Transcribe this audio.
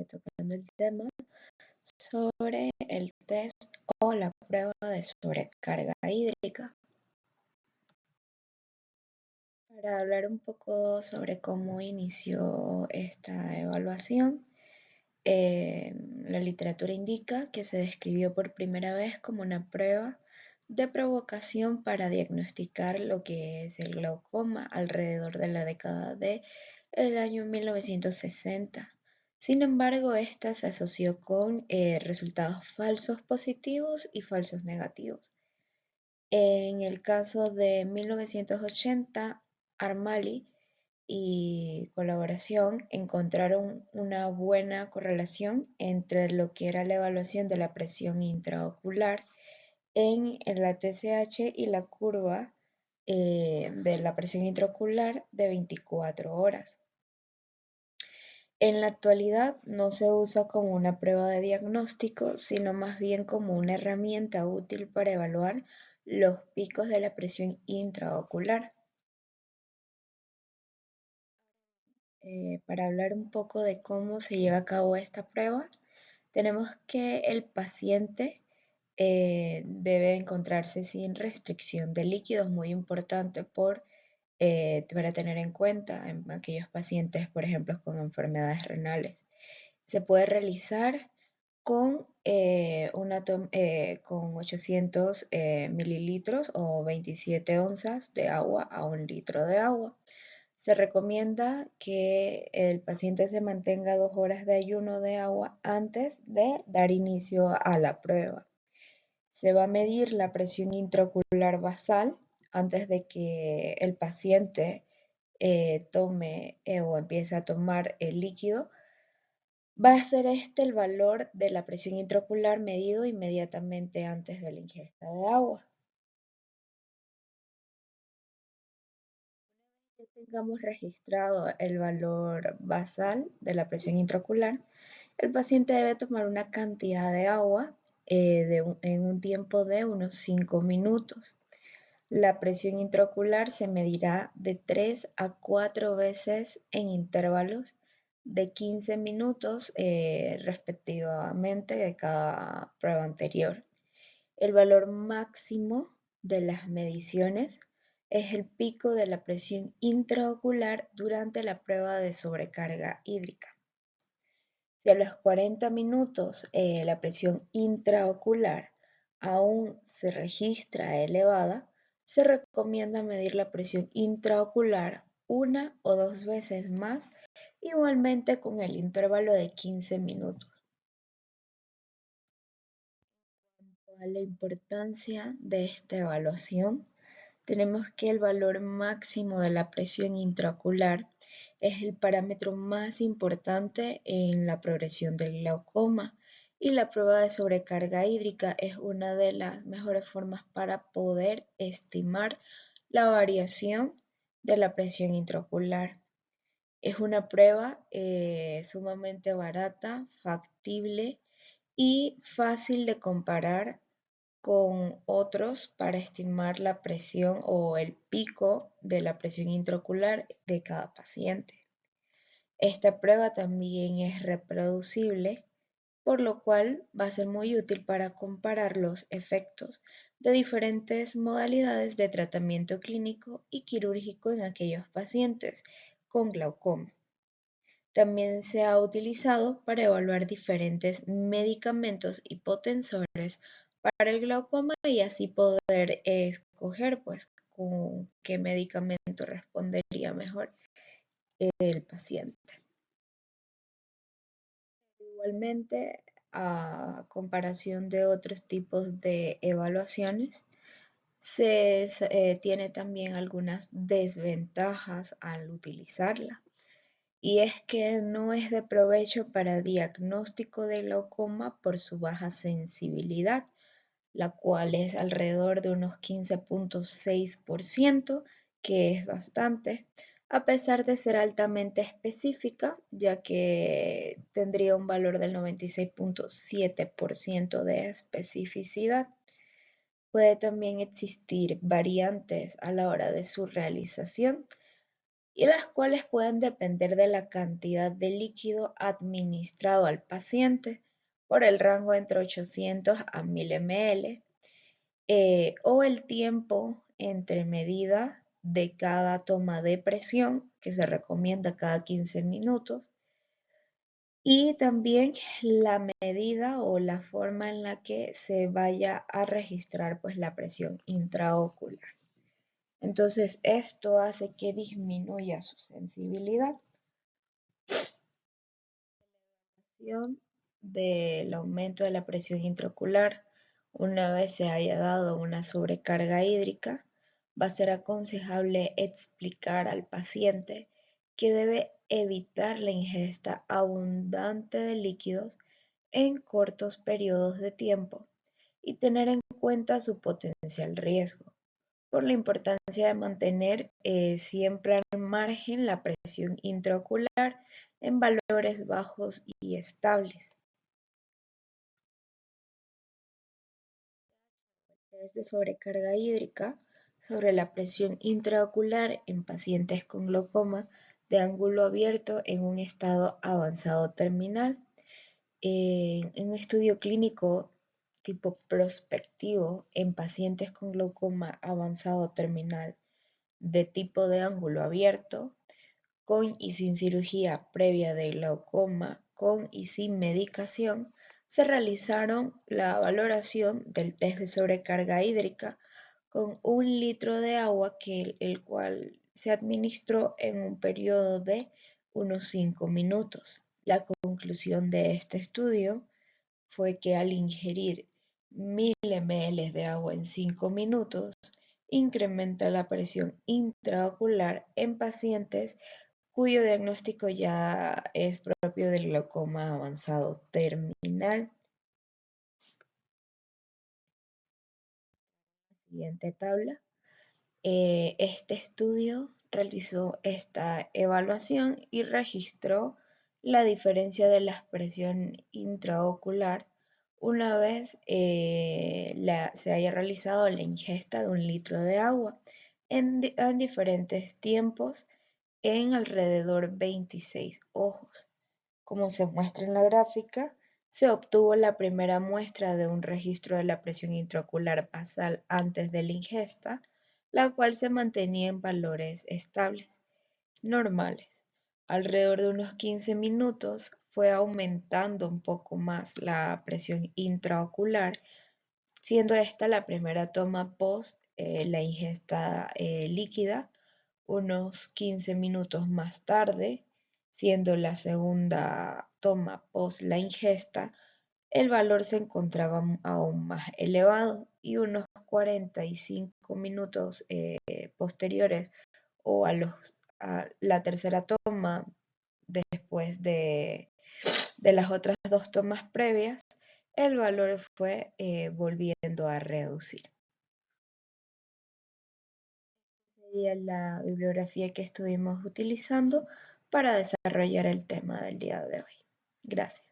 tocando el tema sobre el test o la prueba de sobrecarga hídrica. Para hablar un poco sobre cómo inició esta evaluación, la literatura indica que se describió por primera vez como una prueba de provocación para diagnosticar lo que es el glaucoma alrededor de la década del año 1960. Sin embargo, esta se asoció con resultados falsos positivos y falsos negativos. En el caso de 1980, Armali y colaboración encontraron una buena correlación entre lo que era la evaluación de la presión intraocular en la TSH y la curva de la presión intraocular de 24 horas. En la actualidad no se usa como una prueba de diagnóstico, sino más bien como una herramienta útil para evaluar los picos de la presión intraocular. Para hablar un poco de cómo se lleva a cabo esta prueba, tenemos que el paciente debe encontrarse sin restricción de líquidos, muy importante para tener en cuenta en aquellos pacientes, por ejemplo, con enfermedades renales. Se puede realizar con 800 mililitros o 27 onzas de agua a 1 litro de agua. Se recomienda que el paciente se mantenga 2 horas de ayuno de agua antes de dar inicio a la prueba. Se va a medir la presión intraocular basal antes de que el paciente tome o empiece a tomar el líquido. Va a ser este el valor de la presión intraocular medido inmediatamente antes de la ingesta de agua. Ya tengamos registrado el valor basal de la presión intraocular, el paciente debe tomar una cantidad de agua en un tiempo de unos 5 minutos. La presión intraocular se medirá de 3 a 4 veces en intervalos de 15 minutos respectivamente de cada prueba anterior. El valor máximo de las mediciones es el pico de la presión intraocular durante la prueba de sobrecarga hídrica. Si a los 40 minutos la presión intraocular aún se registra elevada, se recomienda medir la presión intraocular 1 o 2 veces más, igualmente con el intervalo de 15 minutos. A la importancia de esta evaluación, tenemos que el valor máximo de la presión intraocular es el parámetro más importante en la progresión del glaucoma y la prueba de sobrecarga hídrica es una de las mejores formas para poder estimar la variación de la presión intraocular. Es una prueba sumamente barata, factible y fácil de comparar con otros para estimar la presión o el pico de la presión intraocular de cada paciente. Esta prueba también es reproducible, por lo cual va a ser muy útil para comparar los efectos de diferentes modalidades de tratamiento clínico y quirúrgico en aquellos pacientes con glaucoma. También se ha utilizado para evaluar diferentes medicamentos hipotensores para el glaucoma y así poder escoger con qué medicamento respondería mejor el paciente. Igualmente, a comparación de otros tipos de evaluaciones, se tiene también algunas desventajas al utilizarla. Y es que no es de provecho para diagnóstico de glaucoma por su baja sensibilidad, la cual es alrededor de unos 15.6%, que es bastante, a pesar de ser altamente específica, ya que tendría un valor del 96.7% de especificidad. Puede también existir variantes a la hora de su realización y las cuales pueden depender de la cantidad de líquido administrado al paciente por el rango entre 800 a 1000 ml o el tiempo entre medida de cada toma de presión, que se recomienda cada 15 minutos, y también la medida o la forma en la que se vaya a registrar pues la presión intraocular. Entonces esto hace que disminuya su sensibilidad. Del aumento de la presión intraocular una vez se haya dado una sobrecarga hídrica, va a ser aconsejable explicar al paciente que debe evitar la ingesta abundante de líquidos en cortos periodos de tiempo y tener en cuenta su potencial riesgo, por la importancia de mantener siempre al margen la presión intraocular en valores bajos y estables. Test de sobrecarga hídrica sobre la presión intraocular en pacientes con glaucoma de ángulo abierto en un estado avanzado terminal. En un estudio clínico tipo prospectivo en pacientes con glaucoma avanzado terminal de tipo de ángulo abierto, con y sin cirugía previa de glaucoma, con y sin medicación, se realizaron la valoración del test de sobrecarga hídrica con 1 litro de agua el cual se administró en un periodo de unos 5 minutos. La conclusión de este estudio fue que al ingerir 1000 ml de agua en 5 minutos, incrementa la presión intraocular en pacientes cuyo diagnóstico ya es propio del glaucoma avanzado terminal. Siguiente tabla. Este estudio realizó esta evaluación y registró la diferencia de la presión intraocular una vez se haya realizado la ingesta de 1 litro de agua en diferentes tiempos en alrededor 26 ojos. Como se muestra en la gráfica, se obtuvo la primera muestra de un registro de la presión intraocular basal antes de la ingesta, la cual se mantenía en valores estables, normales. Alrededor de unos 15 minutos fue aumentando un poco más la presión intraocular, siendo esta la primera toma post la ingesta líquida. Unos 15 minutos más tarde, siendo la segunda toma post la ingesta, el valor se encontraba aún más elevado y unos 45 minutos posteriores o a la tercera toma después de las otras dos tomas previas, el valor fue volviendo a reducir. Sería la bibliografía que estuvimos utilizando para desarrollar el tema del día de hoy. Gracias.